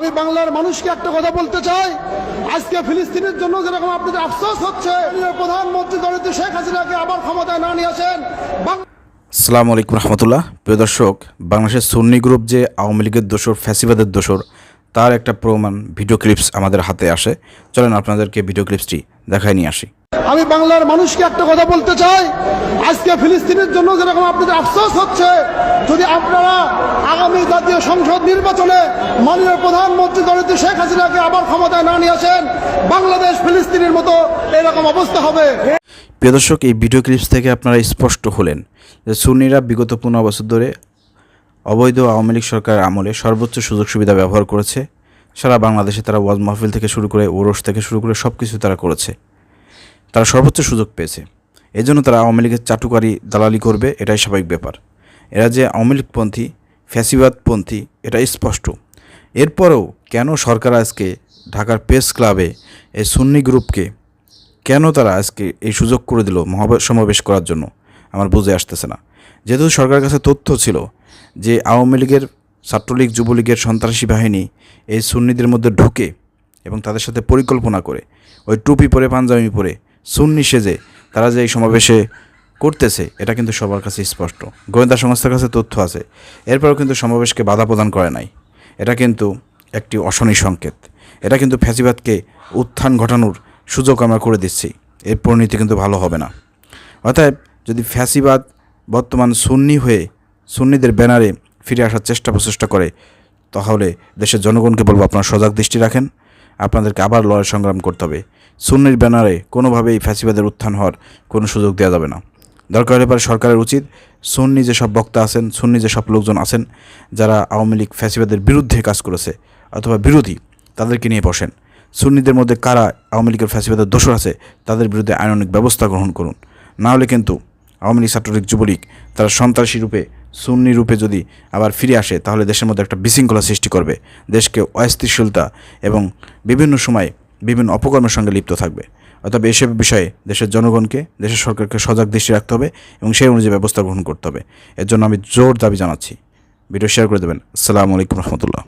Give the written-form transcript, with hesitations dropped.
আমি বাংলার মানুষকে একটা কথা বলতে চাই, আজকে ফিলিস্তিনের জন্য যেরকম আপনাদের আফসোস হচ্ছে, প্রধানমন্ত্রী দরিদ্র শেখ হাসিনাকে আবার ক্ষমতায় না নিয়ে আসেন। আসসালামু আলাইকুম রহমতুল্লাহ। প্রিয় দর্শক, বাংলাদেশের সুন্নি গ্রুপ যে আওয়ামী লীগের দোসর, ফ্যাসিবাদের দোসর, তার একটা প্রমাণ ভিডিও ক্লিপস আমাদের হাতে আসে। চলেন আপনাদেরকে ভিডিও ক্লিপসটি দেখায় নিয়ে আসি। আমি বাংলার মানুষকে একটা কথা বলতে চাই, আজকে ফিলিস্তিনের জন্য যেরকম আপনাদের আফসোস হচ্ছে, যদি আপনারা আগামী জাতীয় সংসদ নির্বাচনে মাননীয় প্রধানমন্ত্রী দরিদ্র শেখ হাসিনাকে আবার ক্ষমতায় না নিয়ে আসেন, বাংলাদেশ ফিলিস্তিনের মতো এরকম অবস্থা হবে। প্রিয় দর্শক, এই ভিডিও ক্লিপস থেকে আপনারা স্পষ্ট হলেন যে সুন্নিরা বিগত 15 বছর ধরে অবৈধ আওয়ামী লীগ সরকারের আমলে সর্বোচ্চ সুযোগ সুবিধা ব্যবহার করেছে। সারা বাংলাদেশে তারা ওয়াজ মাহফিল থেকে শুরু করে ওরস থেকে শুরু করে সব কিছু তারা করেছে। তারা সর্বোচ্চ সুযোগ পেয়েছে। এই জন্য তারা আওয়ামী লীগের চাটুকারি দালালি করবে, এটাই স্বাভাবিক ব্যাপার। এরা যে আওয়ামী লীগপন্থী, ফ্যাসিবাদপন্থী, এটা স্পষ্ট। এরপরেও কেন সরকার আজকে ঢাকার প্রেস ক্লাবে এই সুন্নি গ্রুপকে কেন তারা আজকে এই সুযোগ করে দিল সমাবেশ করার জন্য, আমার বুঝে আসতেছে না। যেহেতু সরকারের কাছে তথ্য ছিল যে আওয়ামী লীগের, ছাত্রলীগ, যুবলীগের সন্ত্রাসী বাহিনী এই সুন্নিদের মধ্যে ঢুকে এবং তাদের সাথে পরিকল্পনা করে ওই টুপি পরে, পাঞ্জাবি পরে, সুন্নি সেজে তারা যে এই সমাবেশে করতেছে, এটা কিন্তু সবার কাছে স্পষ্ট। গোয়েন্দা সংস্থার কাছে তথ্য আছে। এরপরেও কিন্তু সমাবেশকে বাধা প্রদান করে নাই। এটা কিন্তু একটি অশনি সংকেত। এটা কিন্তু ফ্যাসিবাদকে উত্থান ঘটানোর সুযোগ আমরা করে দিচ্ছি। এর পরিণতি কিন্তু ভালো হবে না। অতএব যদি ফ্যাসিবাদ বর্তমান সুন্নি হয়ে সুন্নিদের ব্যানারে ফিরে আসার প্রচেষ্টা করে, তাহলে দেশের জনগণকে বলবো আপনারা সজাগ দৃষ্টি রাখেন। আপনাদেরকে আবার লড়াই সংগ্রাম করতে হবে। সুন্নির ব্যানারে কোনোভাবেই ফ্যাসিবাদের উত্থান হওয়ার কোনো সুযোগ দেওয়া যাবে না। দরকার হলে পরে সরকারের উচিত সুন্নি যেসব বক্তা আছেন, সুন্নি যেসব লোকজন আছেন যারা আওয়ামী লীগ ফ্যাসিবাদের বিরুদ্ধে কাজ করেছে অথবা বিরোধী, তাদেরকে নিয়ে বসেন। সুন্নিদের মধ্যে কারা আওয়ামী লীগের ফ্যাসিবাদের দোষর আছে, তাদের বিরুদ্ধে আইনানুগ ব্যবস্থা গ্রহণ করুন। না হলে কিন্তু আওয়ামী লীগ, ছাত্রলীগ, যুবলীগ তারা সন্ত্রাসী রূপে, সুন্নি রূপে যদি আবার ফিরে আসে, তাহলে দেশের মধ্যে একটা বিশৃঙ্খলা সৃষ্টি করবে, দেশকে অস্থিতিশীলতা এবং বিভিন্ন সময় বিভিন্ন অপকর্মের সঙ্গে লিপ্ত থাকবে। অতএব এসব বিষয়ে দেশের জনগণকে, দেশের সরকারকে সজাগ দৃষ্টি রাখতে হবে এবং সেই অনুযায়ী ব্যবস্থা গ্রহণ করতে হবে। এর জন্য আমি জোর দাবি জানাচ্ছি। ভিডিও শেয়ার করে দেবেন। আসসালামু আলাইকুম রহমতুল্লাহ।